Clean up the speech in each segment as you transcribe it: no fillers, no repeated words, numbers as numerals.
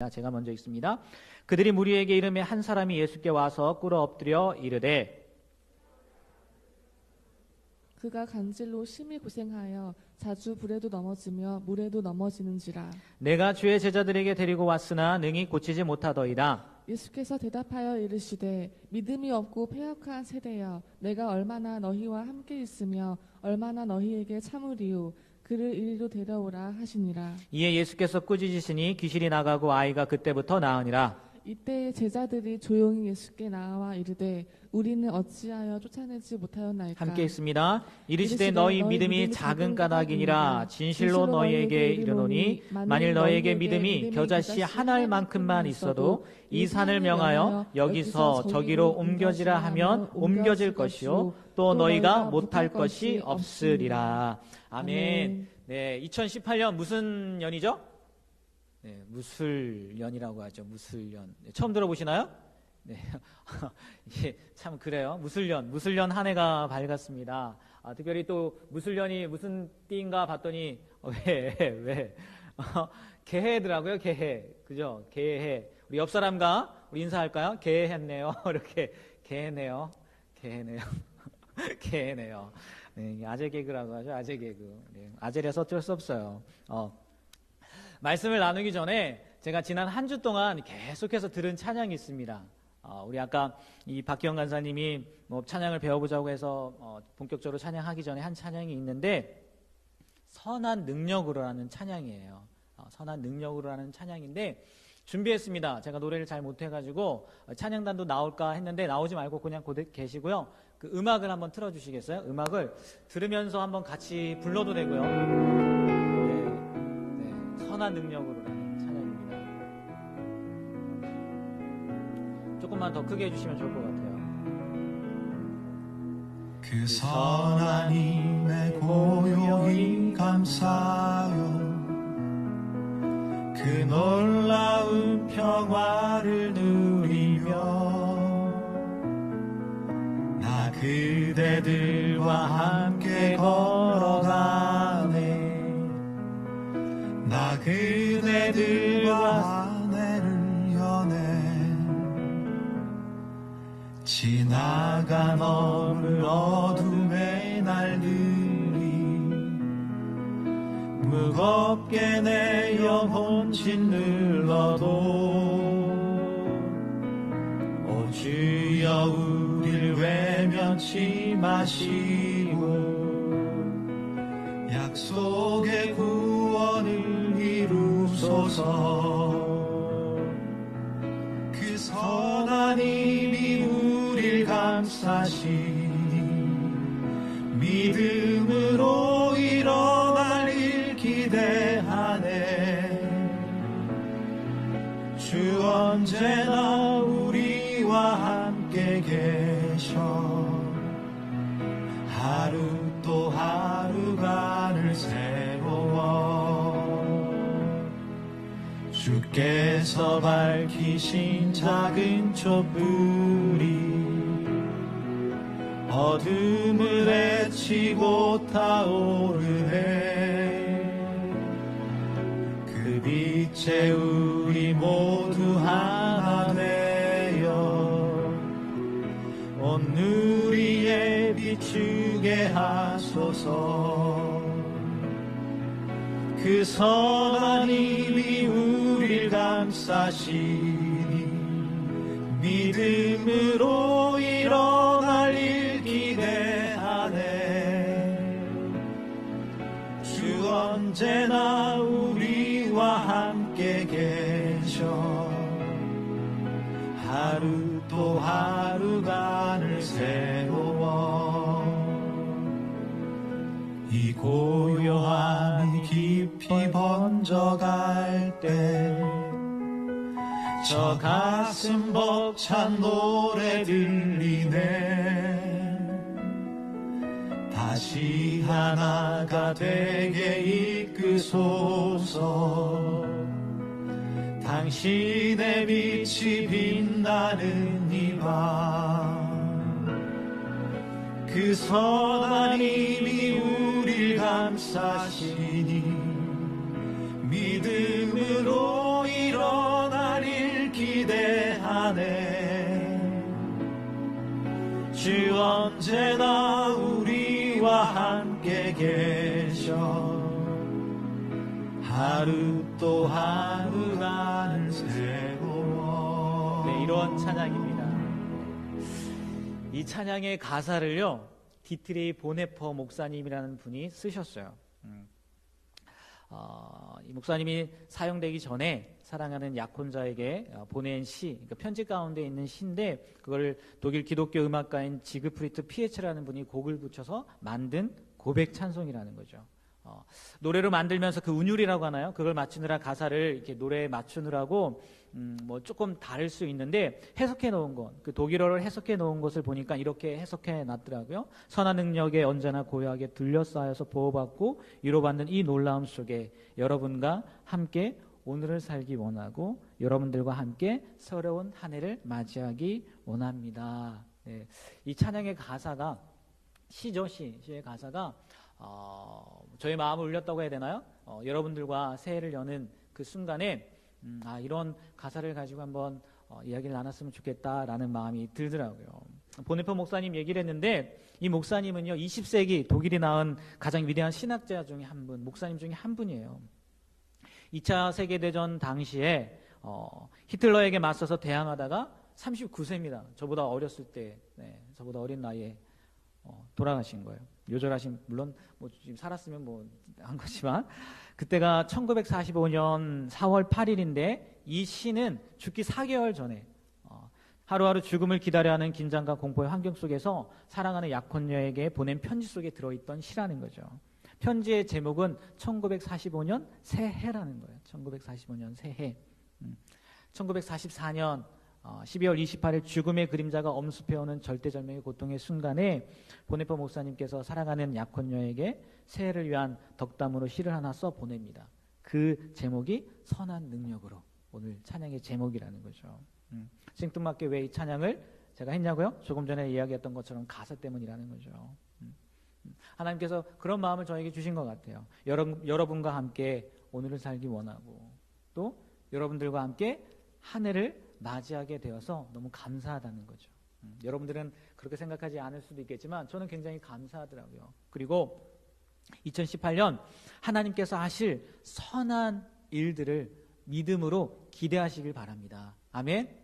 제가 먼저 읽습니다. 그들이 무리에게 이르매 한 사람이 예수께 와서 꿇어 엎드려 이르되 그가 간질로 심히 고생하여 자주 불에도 넘어지며 물에도 넘어지는지라. 내가 주의 제자들에게 데리고 왔으나 능히 고치지 못하더이다. 예수께서 대답하여 이르시되 믿음이 없고 패역한 세대여, 내가 얼마나 너희와 함께 있으며 얼마나 너희에게 참으리요. 그를 이리로 데려오라 하시니라. 이에 예수께서 꾸짖으시니 귀신이 나가고 아이가 그때부터 나으니라. 이때 제자들이 조용히 예수께 나와 이르되 우리는 어찌하여 쫓아내지 못하였나이까. 함께 있습니다. 이르시되 너희 믿음이 작은 까닭이니라. 진실로 너희에게 이르노니 만일 너희에게 믿음이 겨자씨 한 알만큼만 있어도 이 산을 명하여 여기서 저기로 옮겨지라 하면 옮겨질 것이요 또 너희가 못할 것이 없으리라. 아멘. 네, 2018년 무슨 년이죠? 네, 무술년이라고 하죠. 무술년. 네, 처음 들어보시나요? 네, 이게 참 그래요. 무술년 한 해가 밝았습니다. 특별히 또 무술년이 무슨 띠인가 봤더니 왜? 개해더라고요. 개해, 그죠? 개해. 우리 옆 사람과 우리 인사할까요? 개해했네요. 이렇게 개해네요. 개해네요. 네, 아재 개그라고 하죠. 아재 개그. 네, 아재라서 어쩔 수 없어요. 말씀을 나누기 전에 제가 지난 한 주 동안 계속해서 들은 찬양이 있습니다. 우리 아까 이 박기영 간사님이 찬양을 배워보자고 해서 본격적으로 찬양하기 전에 한 찬양이 있는데 선한 능력으로라는 찬양이에요. 선한 능력으로라는 찬양인데 준비했습니다. 제가 노래를 잘 못해가지고 찬양단도 나올까 했는데 나오지 말고 그냥 계시고요. 그 음악을 한번 틀어주시겠어요? 음악을 들으면서 한번 같이 불러도 되고요. 선한 능력으로라는 찬양입니다. 조금만 더 크게 해주시면 좋을 것 같아요. 그 선한 힘에 고요히 감사요 그 놀라운 평화를 누리며 나 그대들과 함께 걸어가네 나 그대들과 하늘을 여네 지나간 어느 어둠의 날들이 무겁게 내 영혼 짓눌러도 오 주여 우릴 외면치 마시고 약속의 구원을 이루소서 그 선한 힘이 우릴 감싸시니 믿음으로 일어날 일 기대하네 주 언제나 우리와 함께 계셔 하루 또 하루간을 새로워 주께서 밝히신 작은 촛불이 어둠을 헤치고 타오르네 그 빛에 우리 모두 하나 되어 온 누리에 비추게 하소서 그 선한 힘이 우릴 감싸시니 믿음으로 일어날 일 기대하네 주 언제나 우리와 함께 계셔 하루 또 하루간을 새로워 이 고요함이 깊이 번져갈 때 저 가슴 벅찬 노래 들리네 다시 하나가 되게 이끄소서 당신의 빛이 빛나는 이 밤 그 선한 힘이 우릴 감싸시니 믿음으로 일어나 안에 주 언제나 우리와 함께 계셔 하루 또 하루라는 새로워. 네, 이런 찬양입니다. 이 찬양의 가사를요 디트레이 보네퍼 목사님이라는 분이 쓰셨어요. 이 목사님이 사형되기 전에 사랑하는 약혼자에게 보낸 시, 그러니까 편지 가운데 있는 시인데 그걸 독일 기독교 음악가인 지그프리트 피에츠라는 분이 곡을 붙여서 만든 고백 찬송이라는 거죠. 노래로 만들면서 그 운율이라고 하나요? 그걸 맞추느라 가사를 이렇게 노래에 맞추느라고 뭐 조금 다를 수 있는데 해석해 놓은 것, 그 독일어를 해석해 놓은 것을 보니까 이렇게 해석해 놨더라고요. 선한 능력에 언제나 고요하게 둘러싸여서 보호받고 위로받는 이 놀라움 속에 여러분과 함께 오늘을 살기 원하고 여러분들과 함께 새로운 한 해를 맞이하기 원합니다. 네. 이 찬양의 가사가 시죠, 시의 가사가 저의 마음을 울렸다고 해야 되나요? 여러분들과 새해를 여는 그 순간에 이런 가사를 가지고 한번 이야기를 나눴으면 좋겠다라는 마음이 들더라고요. 보네퍼 목사님 얘기를 했는데 이 목사님은요 20세기 독일이 낳은 가장 위대한 신학자 중에 한 분, 목사님 중에 한 분이에요. 2차 세계대전 당시에 히틀러에게 맞서서 대항하다가 39세입니다. 저보다 어렸을 때, 저보다 어린 나이에 돌아가신 거예요. 요절하신, 물론 뭐 지금 살았으면 뭐 한 거지만 그때가 1945년 4월 8일인데 이 시는 죽기 4개월 전에 하루하루 죽음을 기다려하는 긴장과 공포의 환경 속에서 사랑하는 약혼녀에게 보낸 편지 속에 들어있던 시라는 거죠. 편지의 제목은 1945년 새해라는 거예요. 1945년 새해. 1944년 12월 28일 죽음의 그림자가 엄습해오는 절대절명의 고통의 순간에 보네퍼 목사님께서 사랑하는 약혼녀에게 새해를 위한 덕담으로 시를 하나 써 보냅니다. 그 제목이 선한 능력으로, 오늘 찬양의 제목이라는 거죠. 생뚱맞게 왜 이 찬양을 제가 했냐고요? 조금 전에 이야기했던 것처럼 가사 때문이라는 거죠. 하나님께서 그런 마음을 저에게 주신 것 같아요. 여러분과 함께 오늘을 살기 원하고 또 여러분들과 함께 한 해를 맞이하게 되어서 너무 감사하다는 거죠. 여러분들은 그렇게 생각하지 않을 수도 있겠지만 저는 굉장히 감사하더라고요. 그리고 2018년 하나님께서 하실 선한 일들을 믿음으로 기대하시길 바랍니다. 아멘?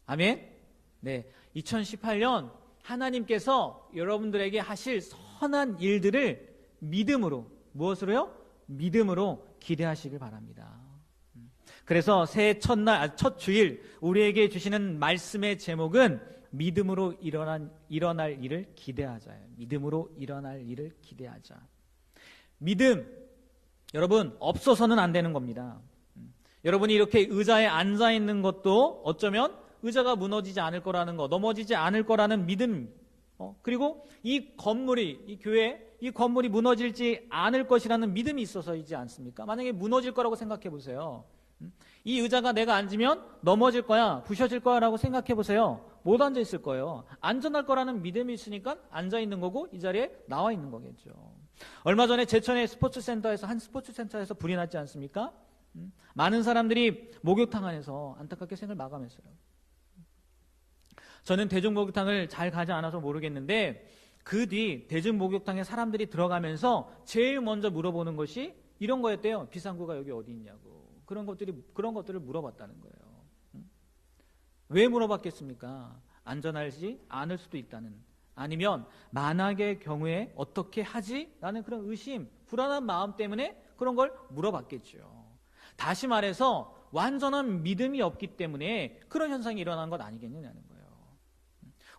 아멘? 네, 2018년 하나님께서 여러분들에게 하실 선한 일들을 믿음으로, 무엇으로요? 믿음으로 기대하시길 바랍니다. 그래서 새해 첫날, 첫 주일 우리에게 주시는 말씀의 제목은 믿음으로 일어날 일을 기대하자예요. 믿음으로 일어날 일을 기대하자. 믿음, 여러분 없어서는 안 되는 겁니다. 여러분이 이렇게 의자에 앉아 있는 것도 어쩌면 의자가 무너지지 않을 거라는 거, 넘어지지 않을 거라는 믿음, 그리고 이 건물이, 이 교회, 이 건물이 무너질지 않을 것이라는 믿음이 있어서이지 않습니까? 만약에 무너질 거라고 생각해 보세요. 이 의자가 내가 앉으면 넘어질 거야, 부셔질 거야 라고 생각해 보세요. 못 앉아 있을 거예요. 안전할 거라는 믿음이 있으니까 앉아 있는 거고 이 자리에 나와 있는 거겠죠. 얼마 전에 제천의 스포츠센터에서, 한 스포츠센터에서 불이 났지 않습니까? 많은 사람들이 목욕탕 안에서 안타깝게 생을 마감했어요. 저는 대중목욕탕을 잘 가지 않아서 모르겠는데 그 뒤 대중목욕탕에 사람들이 들어가면서 제일 먼저 물어보는 것이 이런 거였대요. 비상구가 여기 어디 있냐고. 그런 것들을 물어봤다는 거예요. 왜 물어봤겠습니까? 안전하지 않을 수도 있다는, 아니면 만약의 경우에 어떻게 하지? 라는 그런 의심, 불안한 마음 때문에 그런 걸 물어봤겠죠. 다시 말해서 완전한 믿음이 없기 때문에 그런 현상이 일어난 것 아니겠느냐는 거예요.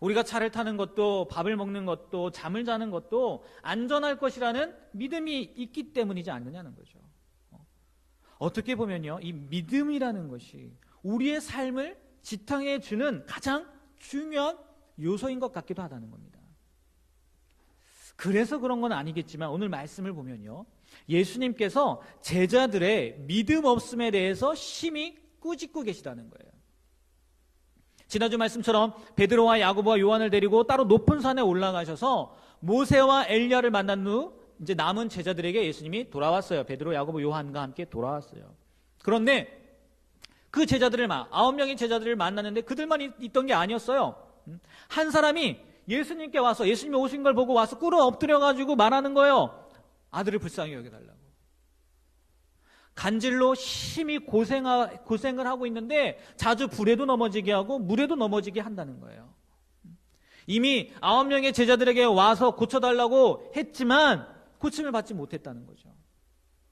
우리가 차를 타는 것도, 밥을 먹는 것도, 잠을 자는 것도 안전할 것이라는 믿음이 있기 때문이지 않느냐는 거죠. 어떻게 보면요, 이 믿음이라는 것이 우리의 삶을 지탱해 주는 가장 중요한 요소인 것 같기도 하다는 겁니다. 그래서 그런 건 아니겠지만 오늘 말씀을 보면요, 예수님께서 제자들의 믿음 없음에 대해서 심히 꾸짖고 계시다는 거예요. 지난주 말씀처럼 베드로와 야고보와 요한을 데리고 따로 높은 산에 올라가셔서 모세와 엘리야를 만난 후 이제 남은 제자들에게 예수님이 돌아왔어요. 베드로, 야고보, 요한과 함께 돌아왔어요. 그런데 그 제자들을 9명의 제자들을 만났는데 그들만 있던 게 아니었어요. 한 사람이 예수님께 와서 예수님이 오신 걸 보고 와서 꿇어 엎드려가지고 말하는 거예요. 아들을 불쌍히 여겨달라고. 간질로 심히 고생을 하고 있는데 자주 불에도 넘어지게 하고 물에도 넘어지게 한다는 거예요. 이미 9명의 제자들에게 와서 고쳐달라고 했지만 고침을 받지 못했다는 거죠.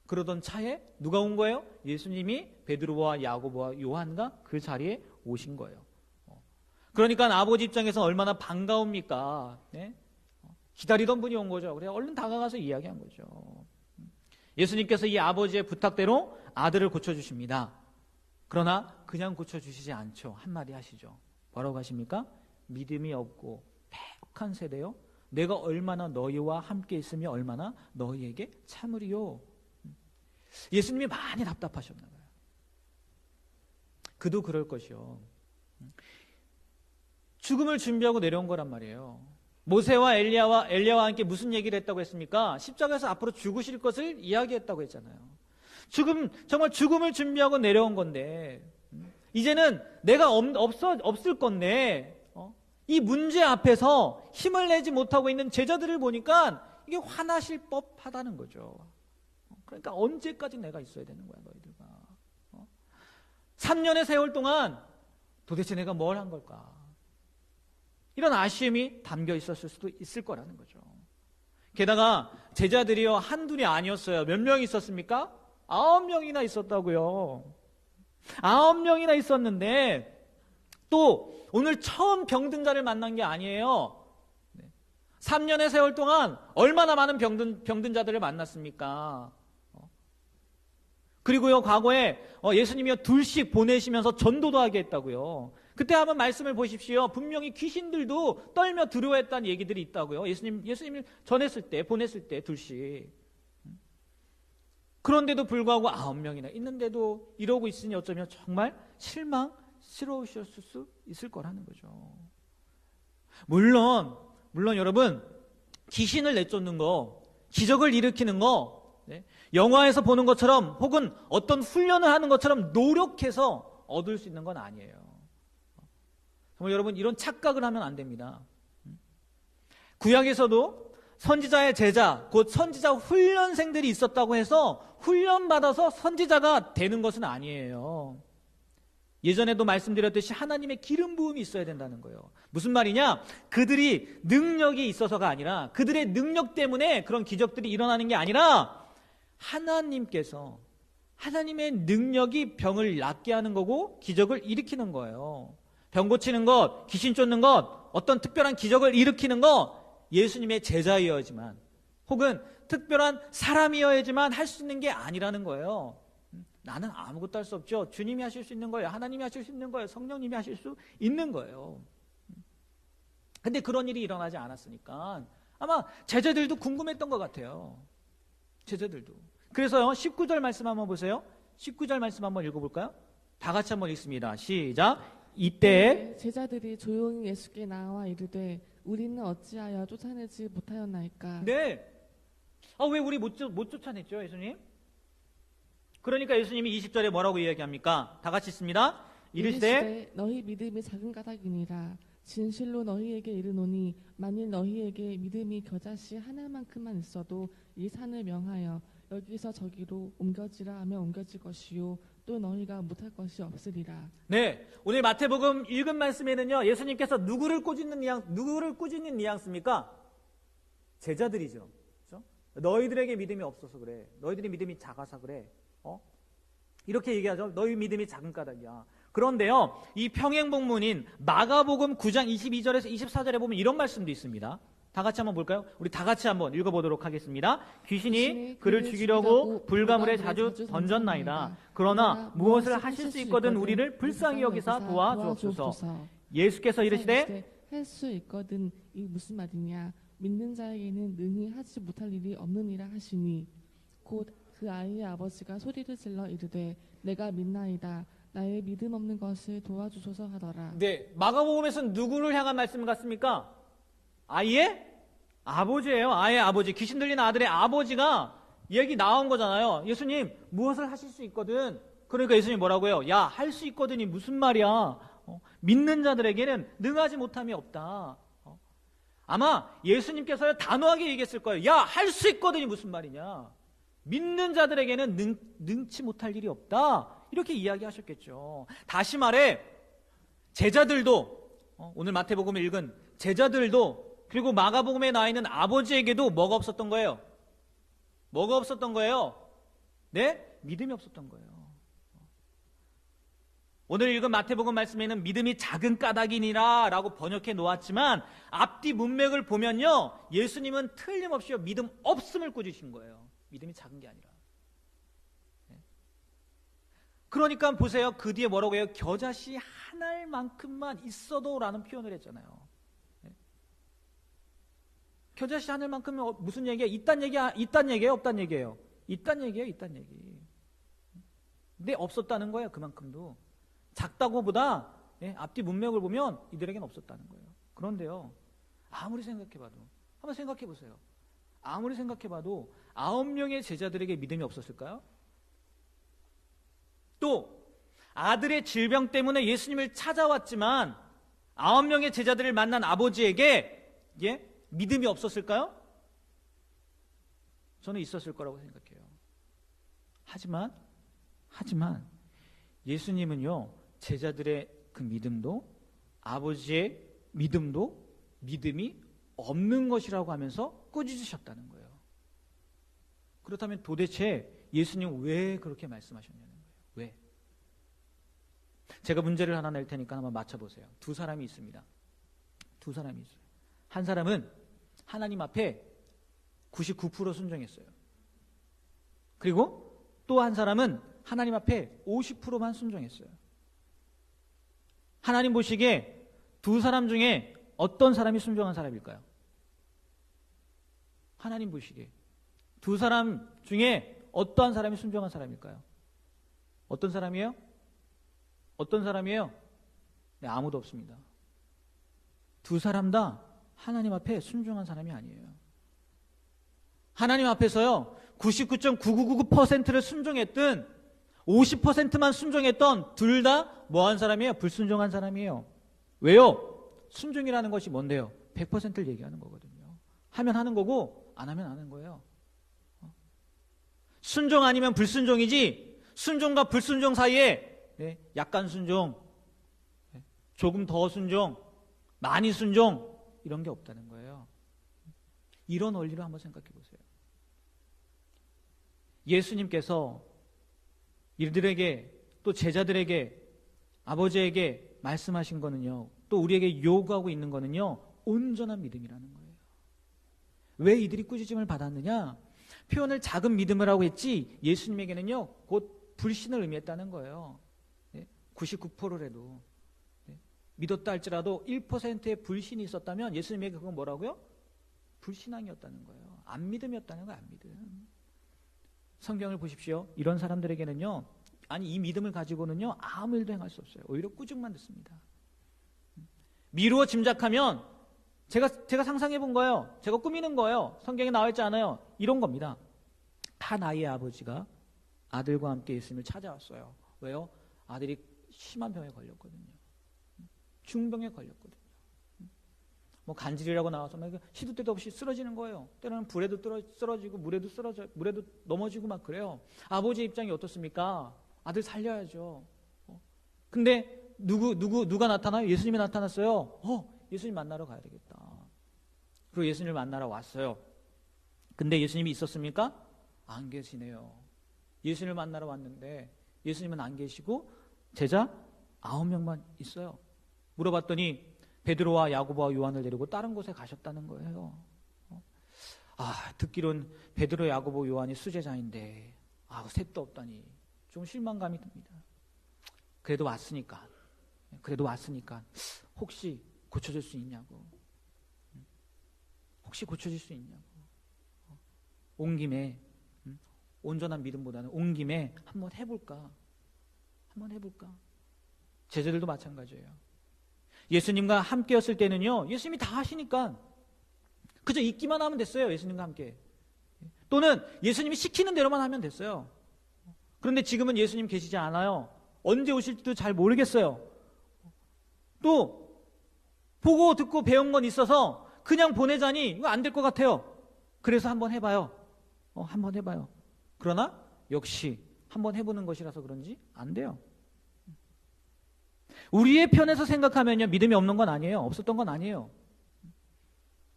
그러던 차에 누가 온 거예요? 예수님이 베드로와 야고보와 요한과 그 자리에 오신 거예요. 그러니까 아버지 입장에서 얼마나 반가웁니까? 네? 기다리던 분이 온 거죠. 그래 얼른 다가가서 이야기한 거죠. 예수님께서 이 아버지의 부탁대로 아들을 고쳐주십니다. 그러나 그냥 고쳐주시지 않죠. 한마디 하시죠. 뭐라고 하십니까? 믿음이 없고 패역한 세대요. 내가 얼마나 너희와 함께 있으며 얼마나 너희에게 참으리요. 예수님이 많이 답답하셨나 봐요. 그도 그럴 것이요. 죽음을 준비하고 내려온 거란 말이에요. 모세와 엘리야와 함께 무슨 얘기를 했다고 했습니까? 십자가에서 앞으로 죽으실 것을 이야기했다고 했잖아요. 정말 죽음을 준비하고 내려온 건데 이제는 내가 없을 건데 이 문제 앞에서 힘을 내지 못하고 있는 제자들을 보니까 이게 화나실 법하다는 거죠. 그러니까 언제까지 내가 있어야 되는 거야 너희들과. 3년의 세월 동안 도대체 내가 뭘 한 걸까? 이런 아쉬움이 담겨 있었을 수도 있을 거라는 거죠. 게다가 제자들이요 한둘이 아니었어요. 몇 명 있었습니까? 9명이나 있었다고요. 9명이나 있었는데 또 오늘 처음 병든 자를 만난 게 아니에요. 3년의 세월 동안 얼마나 많은 병든 자들을 만났습니까? 그리고요 과거에 예수님이요 둘씩 보내시면서 전도도 하게 했다고요. 그때 한번 말씀을 보십시오. 분명히 귀신들도 떨며 두려워했다는 얘기들이 있다고요. 예수님을 보냈을 때 둘씩. 그런데도 불구하고 9명이나 있는데도 이러고 있으니 어쩌면 정말 실망스러우셨을 수 있을 거라는 거죠. 물론 여러분 귀신을 내쫓는 거, 기적을 일으키는 거, 영화에서 보는 것처럼 혹은 어떤 훈련을 하는 것처럼 노력해서 얻을 수 있는 건 아니에요. 정말 여러분 이런 착각을 하면 안 됩니다. 구약에서도 선지자의 제자, 곧 선지자 훈련생들이 있었다고 해서 훈련받아서 선지자가 되는 것은 아니에요. 예전에도 말씀드렸듯이 하나님의 기름 부음이 있어야 된다는 거예요. 무슨 말이냐? 그들이 능력이 있어서가 아니라 그들의 능력 때문에 그런 기적들이 일어나는 게 아니라 하나님께서 하나님의 능력이 병을 낫게 하는 거고 기적을 일으키는 거예요. 병 고치는 것, 귀신 쫓는 것, 어떤 특별한 기적을 일으키는 것 예수님의 제자이어야지만 혹은 특별한 사람이어야지만 할 수 있는 게 아니라는 거예요. 나는 아무것도 할 수 없죠. 주님이 하실 수 있는 거예요. 하나님이 하실 수 있는 거예요. 성령님이 하실 수 있는 거예요. 근데 그런 일이 일어나지 않았으니까 아마 제자들도 궁금했던 것 같아요. 제자들도. 그래서요 19절 말씀 한번 보세요. 19절 말씀 한번 읽어볼까요? 다 같이 한번 읽습니다. 시작. 이때 제자들이 조용히 예수께 나와 이르되 우리는 어찌하여 쫓아내지 못하였나이까. 네. 왜 우리 못 쫓아냈죠 예수님? 그러니까 예수님이 20절에 뭐라고 이야기합니까? 다 같이 있습니다. 이르시되 너희 믿음이 작은 까닭이니라. 진실로 너희에게 이르노니 만일 너희에게 믿음이 겨자씨 하나만큼만 있어도 이 산을 명하여 여기서 저기로 옮겨지라 하면 옮겨질 것이요 또 너희가 못할 것이 없으리라. 네, 오늘 마태복음 읽은 말씀에는요 예수님께서 누구를 꾸짖는 뉘앙스입니까? 제자들이죠. 그렇죠? 너희들에게 믿음이 없어서 그래. 너희들이 믿음이 작아서 그래. 이렇게 얘기하죠. 너희 믿음이 작은 까닭이야. 그런데요 이 평행복문인 마가복음 9장 22절에서 24절에 보면 이런 말씀도 있습니다. 다 같이 한번 볼까요? 우리 다 같이 한번 읽어보도록 하겠습니다. 귀신이 그를 죽이려고 불가물에 자주 던졌나이다. 그러나 무엇을 하실 수 있거든 우리를 불쌍히 여기사 도와주옵소서. 예수께서 이르시되 할 수 있거든 이 무슨 말이냐. 믿는 자에게는 능히 하지 못할 일이 없느니라 하시니 곧 그 아이의 아버지가 소리를 질러 이르되 내가 믿나이다. 나의 믿음 없는 것을 도와주소서 하더라. 네, 마가복음에서는 누구를 향한 말씀 같습니까? 아이의 아버지예요. 아이의 아버지. 귀신 들린 아들의 아버지가 얘기 나온 거잖아요. 예수님 무엇을 하실 수 있거든 그러니까 예수님이 뭐라고요? 야, 할 수 있거든이 무슨 말이야? 믿는 자들에게는 능하지 못함이 없다. 아마 예수님께서 단호하게 얘기했을 거예요. 야, 할 수 있거든이 무슨 말이냐? 믿는 자들에게는 능치 못할 일이 없다. 이렇게 이야기하셨겠죠. 다시 말해 제자들도 오늘 마태복음을 읽은 제자들도 그리고 마가복음에 나와 있는 아버지에게도 뭐가 없었던 거예요? 뭐가 없었던 거예요? 네? 믿음이 없었던 거예요. 오늘 읽은 마태복음 말씀에는 믿음이 작은 까닭이니라 라고 번역해 놓았지만 앞뒤 문맥을 보면요, 예수님은 틀림없이 믿음 없음을 꾸짖으신 거예요. 믿음이 작은 게 아니라. 그러니까 보세요. 그 뒤에 뭐라고 해요? 겨자씨 한 알만큼만 있어도 라는 표현을 했잖아요. 겨자씨 한 알만큼은 무슨 얘기야? 있단 얘기예요? 없단 얘기예요? 있단 얘기예요? 있단 얘기. 근데 없었다는 거예요. 그만큼도. 작다고 보다 앞뒤 문맥을 보면 이들에게는 없었다는 거예요. 그런데요, 아무리 생각해봐도, 한번 생각해보세요. 아무리 생각해봐도 9명의 제자들에게 믿음이 없었을까요? 또 아들의 질병 때문에 예수님을 찾아왔지만 9명의 제자들을 만난 아버지에게 믿음이 없었을까요? 저는 있었을 거라고 생각해요. 하지만 예수님은요, 제자들의 그 믿음도 아버지의 믿음도 믿음이 없는 것이라고 하면서 꾸짖으셨다는 거예요. 그렇다면 도대체 예수님 왜 그렇게 말씀하셨냐는 거예요. 왜? 제가 문제를 하나 낼 테니까 한번 맞춰보세요. 두 사람이 있습니다. 두 사람이 있어요. 한 사람은 하나님 앞에 99% 순종했어요. 그리고 또 한 사람은 하나님 앞에 50%만 순종했어요. 하나님 보시기에 두 사람 중에 어떤 사람이 순종한 사람일까요? 하나님 보시기에 두 사람 중에 어떠한 사람이 순종한 사람일까요? 어떤 사람이에요? 어떤 사람이에요? 네, 아무도 없습니다. 두 사람 다 하나님 앞에 순종한 사람이 아니에요. 하나님 앞에서요, 99.9999%를 순종했든 50%만 순종했던 둘 다 뭐한 사람이에요? 불순종한 사람이에요. 왜요? 순종이라는 것이 뭔데요? 100%를 얘기하는 거거든요. 하면 하는 거고 안 하면 안 하는 거예요. 순종 아니면 불순종이지, 순종과 불순종 사이에 약간 순종, 조금 더 순종, 많이 순종, 이런 게 없다는 거예요. 이런 원리로 한번 생각해 보세요. 예수님께서 이들에게, 또 제자들에게, 아버지에게 말씀하신 거는요, 또 우리에게 요구하고 있는 거는요, 온전한 믿음이라는 거예요. 왜 이들이 꾸짖음을 받았느냐? 표현을 작은 믿음이라고 했지 예수님에게는요, 곧 불신을 의미했다는 거예요. 99%라도 믿었다 할지라도 1%의 불신이 있었다면 예수님에게 그건 뭐라고요? 불신앙이었다는 거예요. 안 믿음이었다는 거예요. 안 믿음. 성경을 보십시오. 이런 사람들에게는요, 아니 이 믿음을 가지고는요 아무 일도 행할 수 없어요. 오히려 꾸중만 듣습니다. 미루어 짐작하면 제가 상상해 본 거예요. 제가 꾸미는 거예요. 성경에 나와 있지 않아요. 이런 겁니다. 한 아이의 아버지가 아들과 함께 예수님을 찾아왔어요. 왜요? 아들이 심한 병에 걸렸거든요. 중병에 걸렸거든요. 뭐 간질이라고 나와서 막 시도 때도 없이 쓰러지는 거예요. 때로는 불에도 쓰러지고 물에도 넘어지고 막 그래요. 아버지의 입장이 어떻습니까? 아들 살려야죠. 근데 누가 나타나요? 예수님이 나타났어요. 예수님 만나러 가야 되겠다. 그리고 예수님을 만나러 왔어요. 근데 예수님이 있었습니까? 안 계시네요. 예수님을 만나러 왔는데 예수님은 안 계시고 제자 9명만 있어요. 물어봤더니 베드로와 야고보와 요한을 데리고 다른 곳에 가셨다는 거예요. 듣기론 베드로, 야고보, 요한이 수제자인데 셋도 없다니 좀 실망감이 듭니다. 그래도 왔으니까 혹시 고쳐줄 수 있냐고. 혹시 고쳐줄 수 있냐고. 온 김에 온전한 믿음보다는 온 김에 한번 해볼까. 제자들도 마찬가지예요. 예수님과 함께였을 때는요, 예수님이 다 하시니까 그저 있기만 하면 됐어요. 예수님과 함께. 또는 예수님이 시키는 대로만 하면 됐어요. 그런데 지금은 예수님 계시지 않아요. 언제 오실지도 잘 모르겠어요. 또 보고 듣고 배운 건 있어서 그냥 보내자니 이거 안 될 것 같아요. 그래서 한번 해봐요. 한번 해봐요. 그러나 역시 한번 해보는 것이라서 그런지 안 돼요. 우리의 편에서 생각하면요, 믿음이 없는 건 아니에요. 없었던 건 아니에요.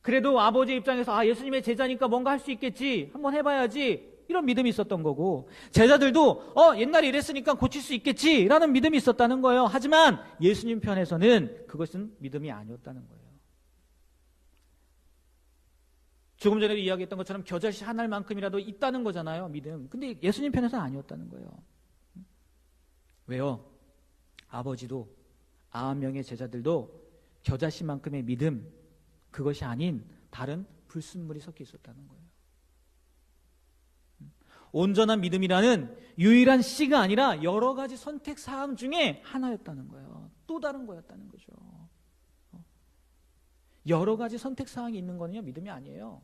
그래도 아버지 입장에서 예수님의 제자니까 뭔가 할 수 있겠지, 한번 해봐야지, 이런 믿음이 있었던 거고, 제자들도 옛날에 이랬으니까 고칠 수 있겠지 라는 믿음이 있었다는 거예요. 하지만 예수님 편에서는 그것은 믿음이 아니었다는 거예요. 조금 전에도 이야기했던 것처럼 겨자씨 하나만큼이라도 있다는 거잖아요, 믿음. 근데 예수님 편에서는 아니었다는 거예요. 왜요? 아버지도 90명의 제자들도 겨자씨만큼의 믿음, 그것이 아닌 다른 불순물이 섞여 있었다는 거예요. 온전한 믿음이라는 유일한 씨가 아니라 여러 가지 선택 사항 중에 하나였다는 거예요. 또 다른 거였다는 거죠. 여러 가지 선택 사항이 있는 거는요, 믿음이 아니에요.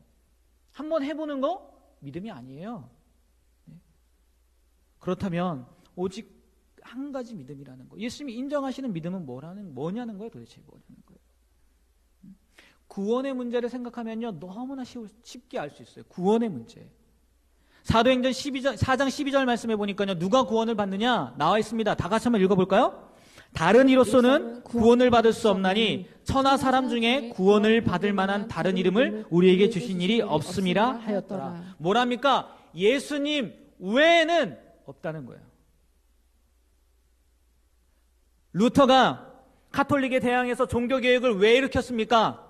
한번 해보는 거 믿음이 아니에요. 그렇다면 오직 한 가지 믿음이라는 거, 예수님이 인정하시는 믿음은 뭐냐는 거예요. 도대체 뭐냐는 거예요. 구원의 문제를 생각하면요, 너무나 쉽게 알 수 있어요. 구원의 문제. 사도행전 4장 12절 말씀해 보니까요, 누가 구원을 받느냐 나와 있습니다. 다 같이 한번 읽어볼까요? 다른 이로서는 구원을 받을 수 없나니 천하 사람 중에 구원을 받을 만한 다른 이름을 우리에게 주신 일이 없음이라 하였더라. 뭐랍니까? 예수님 외에는 없다는 거예요. 루터가 가톨릭에 대항해서 종교개혁을 왜 일으켰습니까?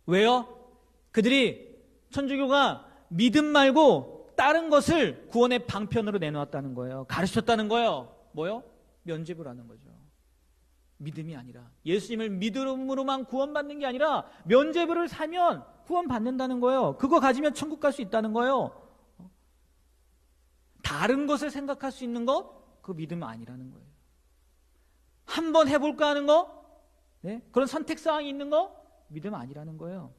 왜요? 그들이 천주교가 믿음 말고 다른 것을 구원의 방편으로 내놓았다는 거예요. 가르쳤다는 거예요. 뭐요? 면죄부를 하는 거죠. 믿음이 아니라, 예수님을 믿음으로만 구원받는 게 아니라 면죄부를 사면 구원받는다는 거예요. 그거 가지면 천국 갈 수 있다는 거예요. 다른 것을 생각할 수 있는 것, 그거 믿음이 아니라는 거예요. 한번 해볼까 하는 거, 그런 선택사항이 있는 거, 믿음 아니라는 거예요.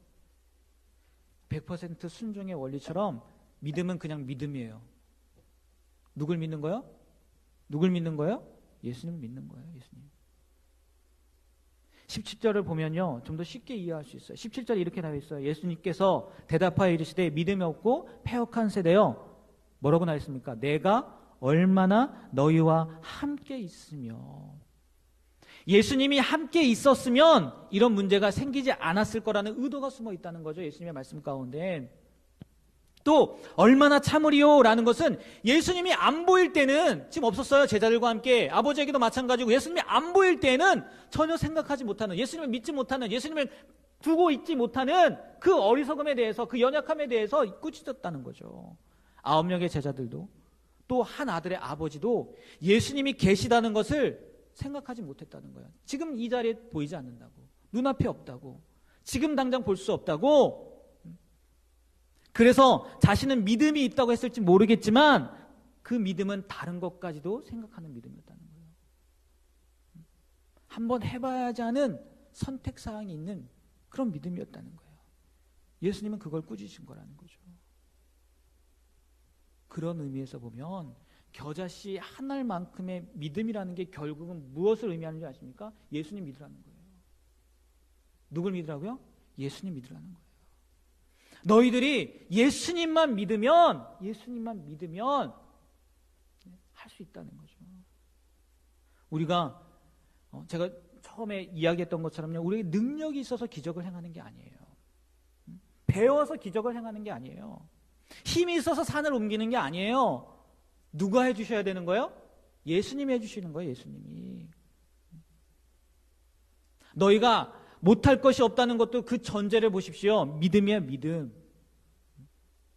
100% 순종의 원리처럼 믿음은 그냥 믿음이에요. 누굴 믿는 거예요? 누굴 믿는 거예요? 예수님을 믿는 거예요. 예수님. 17절을 보면요, 좀 더 쉽게 이해할 수 있어요. 17절에 이렇게 나와 있어요. 예수님께서 대답하여 이르시되 믿음이 없고 패역한 세대여, 뭐라고 나와 있습니까? 내가 얼마나 너희와 함께 있으며. 예수님이 함께 있었으면 이런 문제가 생기지 않았을 거라는 의도가 숨어 있다는 거죠. 예수님의 말씀 가운데. 또 얼마나 참으리요 라는 것은 예수님이 안 보일 때는 지금 없었어요. 제자들과 함께. 아버지에게도 마찬가지고, 예수님이 안 보일 때는 전혀 생각하지 못하는, 예수님을 믿지 못하는, 예수님을 두고 있지 못하는 그 어리석음에 대해서, 그 연약함에 대해서 꾸짖었다는 거죠. 9명의 제자들도, 또 한 아들의 아버지도 예수님이 계시다는 것을 생각하지 못했다는 거예요. 지금 이 자리에 보이지 않는다고, 눈앞에 없다고, 지금 당장 볼 수 없다고. 그래서 자신은 믿음이 있다고 했을지 모르겠지만 그 믿음은 다른 것까지도 생각하는 믿음이었다는 거예요. 한번 해봐야지 하는 선택사항이 있는 그런 믿음이었다는 거예요. 예수님은 그걸 꾸짖으신 거라는 거죠. 그런 의미에서 보면 겨자씨 한 알만큼의 믿음이라는 게 결국은 무엇을 의미하는지 아십니까? 예수님 믿으라는 거예요. 누굴 믿으라고요? 예수님 믿으라는 거예요. 너희들이 예수님만 믿으면 할 수 있다는 거죠. 우리가 제가 처음에 이야기했던 것처럼요, 우리의 능력이 있어서 기적을 행하는 게 아니에요. 배워서 기적을 행하는 게 아니에요. 힘이 있어서 산을 옮기는 게 아니에요. 누가 해주셔야 되는 거예요? 예수님이 해주시는 거예요. 예수님이. 너희가 못할 것이 없다는 것도 그 전제를 보십시오. 믿음이야, 믿음.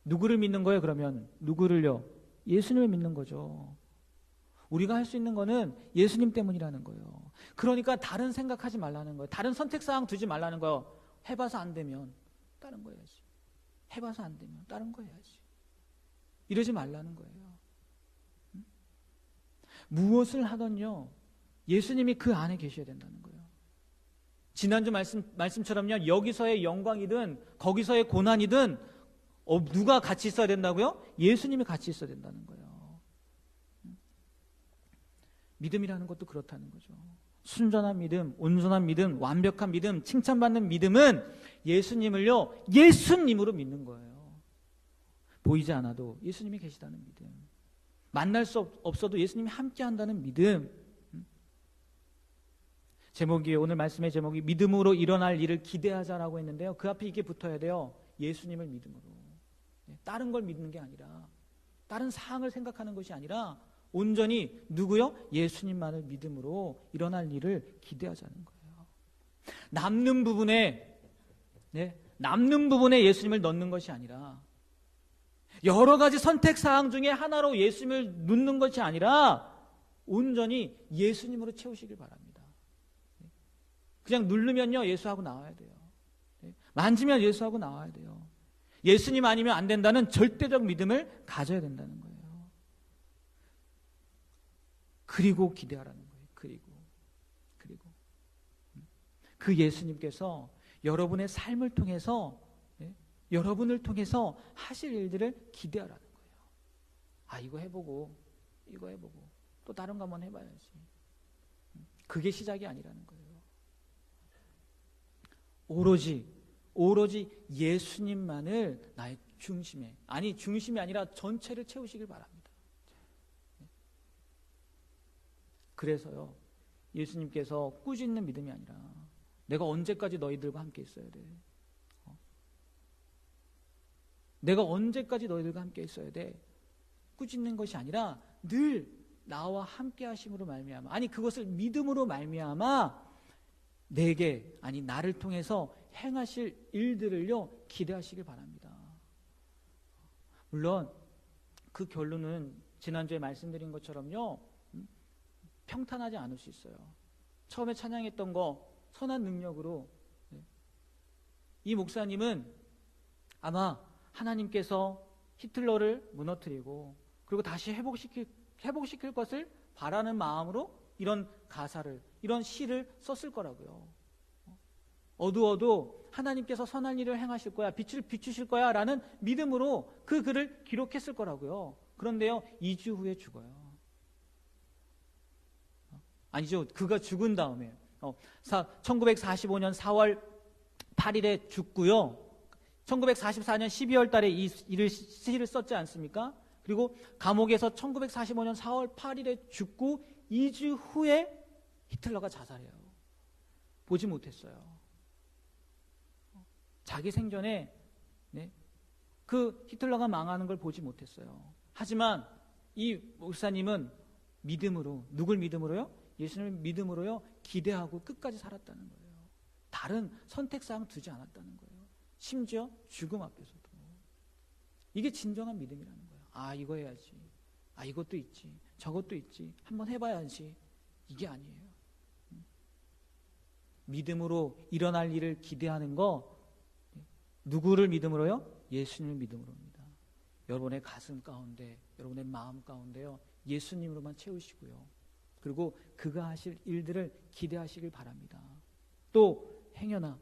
누구를 믿는 거예요, 그러면? 누구를요? 예수님을 믿는 거죠. 우리가 할 수 있는 거는 예수님 때문이라는 거예요. 그러니까 다른 생각하지 말라는 거예요. 다른 선택사항 두지 말라는 거예요. 해봐서 안 되면 다른 거 해야지. 해봐서 안 되면 다른 거 해야지. 이러지 말라는 거예요. 무엇을 하던요, 예수님이 그 안에 계셔야 된다는 거예요. 지난주 말씀처럼요, 여기서의 영광이든 거기서의 고난이든 누가 같이 있어야 된다고요? 예수님이 같이 있어야 된다는 거예요. 믿음이라는 것도 그렇다는 거죠. 순전한 믿음, 온전한 믿음, 완벽한 믿음, 칭찬받는 믿음은 예수님을요, 예수님으로 믿는 거예요. 보이지 않아도 예수님이 계시다는 믿음, 만날 수 없어도 예수님이 함께 한다는 믿음. 제목이, 오늘 말씀의 제목이 믿음으로 일어날 일을 기대하자라고 했는데요, 그 앞에 이게 붙어야 돼요. 예수님을 믿음으로. 다른 걸 믿는 게 아니라, 다른 사항을 생각하는 것이 아니라 온전히 누구요? 예수님만을 믿음으로 일어날 일을 기대하자는 거예요. 남는 부분에 예수님을 넣는 것이 아니라, 여러 가지 선택 사항 중에 하나로 예수님을 넣는 것이 아니라 온전히 예수님으로 채우시길 바랍니다. 그냥 누르면요, 예수하고 나와야 돼요. 만지면 예수하고 나와야 돼요. 예수님 아니면 안 된다는 절대적 믿음을 가져야 된다는 거예요. 그리고 기대하라는 거예요. 그리고 그 예수님께서 여러분의 삶을 통해서, 여러분을 통해서 하실 일들을 기대하라는 거예요. 아, 이거 해보고 또 다른 거 한번 해봐야지. 그게 시작이 아니라는 거예요. 오로지 예수님만을 나의 중심이 아니라 전체를 채우시길 바랍니다. 그래서요, 예수님께서 꾸짖는 믿음이 아니라, 내가 언제까지 너희들과 함께 있어야 돼? 내가 언제까지 너희들과 함께 있어야 돼? 꾸짖는 것이 아니라 늘 나와 함께 하심으로 말미암아, 그것을 믿음으로 말미암아 나를 통해서 행하실 일들을요, 기대하시길 바랍니다. 물론 그 결론은 지난주에 말씀드린 것처럼요, 평탄하지 않을 수 있어요. 처음에 찬양했던 거 선한 능력으로, 이 목사님은 아마 하나님께서 히틀러를 무너뜨리고 그리고 다시 회복시킬 것을 바라는 마음으로 이런 가사를, 이런 시를 썼을 거라고요. 어두워도 하나님께서 선한 일을 행하실 거야, 빛을 비추실 거야 라는 믿음으로 그 글을 기록했을 거라고요. 그런데요, 2주 후에 죽어요. 아니죠, 그가 죽은 다음에 1945년 4월 8일에 죽고요, 1944년 12월 달에 이 시를 썼지 않습니까? 그리고 감옥에서 1945년 4월 8일에 죽고 2주 후에 히틀러가 자살해요. 보지 못했어요. 자기 생전에 그 히틀러가 망하는 걸 보지 못했어요. 하지만 이 목사님은 믿음으로, 누굴 믿음으로요? 예수님을 믿음으로요, 기대하고 끝까지 살았다는 거예요. 다른 선택사항 두지 않았다는 거예요. 심지어 죽음 앞에서도. 이게 진정한 믿음이라는 거예요. 아, 이거 해야지. 아, 이것도 있지. 저것도 있지. 한번 해봐야지. 이게 아니에요. 믿음으로 일어날 일을 기대하는 거, 누구를 믿음으로요? 예수님을 믿음으로입니다. 여러분의 가슴 가운데, 여러분의 마음 가운데요, 예수님으로만 채우시고요. 그리고 그가 하실 일들을 기대하시길 바랍니다. 또 행여나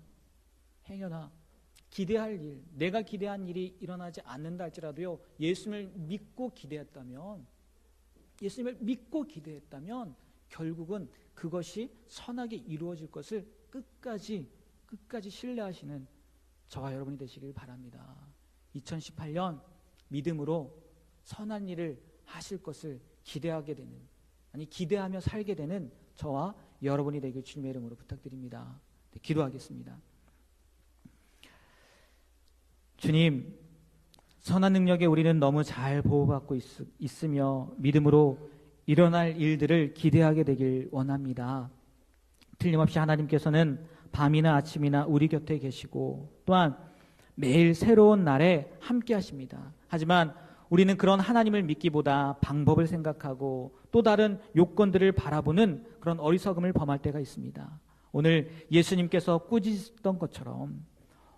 기대할 일, 내가 기대한 일이 일어나지 않는다 할지라도요, 예수님을 믿고 기대했다면 결국은 그것이 선하게 이루어질 것을 끝까지 신뢰하시는 저와 여러분이 되시길 바랍니다. 2018년 믿음으로 선한 일을 하실 것을 기대하며 살게 되는 저와 여러분이 되길 주님의 이름으로 부탁드립니다. 네, 기도하겠습니다. 주님, 선한 능력에 우리는 너무 잘 보호받고 있으며 믿음으로 일어날 일들을 기대하게 되길 원합니다. 틀림없이 하나님께서는 밤이나 아침이나 우리 곁에 계시고 또한 매일 새로운 날에 함께 하십니다. 하지만 우리는 그런 하나님을 믿기보다 방법을 생각하고 또 다른 요건들을 바라보는 그런 어리석음을 범할 때가 있습니다. 오늘 예수님께서 꾸짖던 것처럼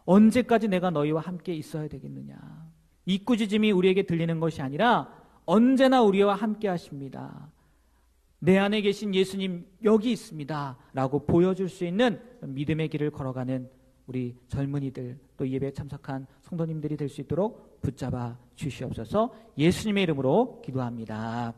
언제까지 내가 너희와 함께 있어야 되겠느냐, 이 꾸짖음이 우리에게 들리는 것이 아니라 언제나 우리와 함께 하십니다. 내 안에 계신 예수님 여기 있습니다 라고 보여줄 수 있는 믿음의 길을 걸어가는 우리 젊은이들, 또 예배에 참석한 성도님들이 될 수 있도록 붙잡아 주시옵소서. 예수님의 이름으로 기도합니다.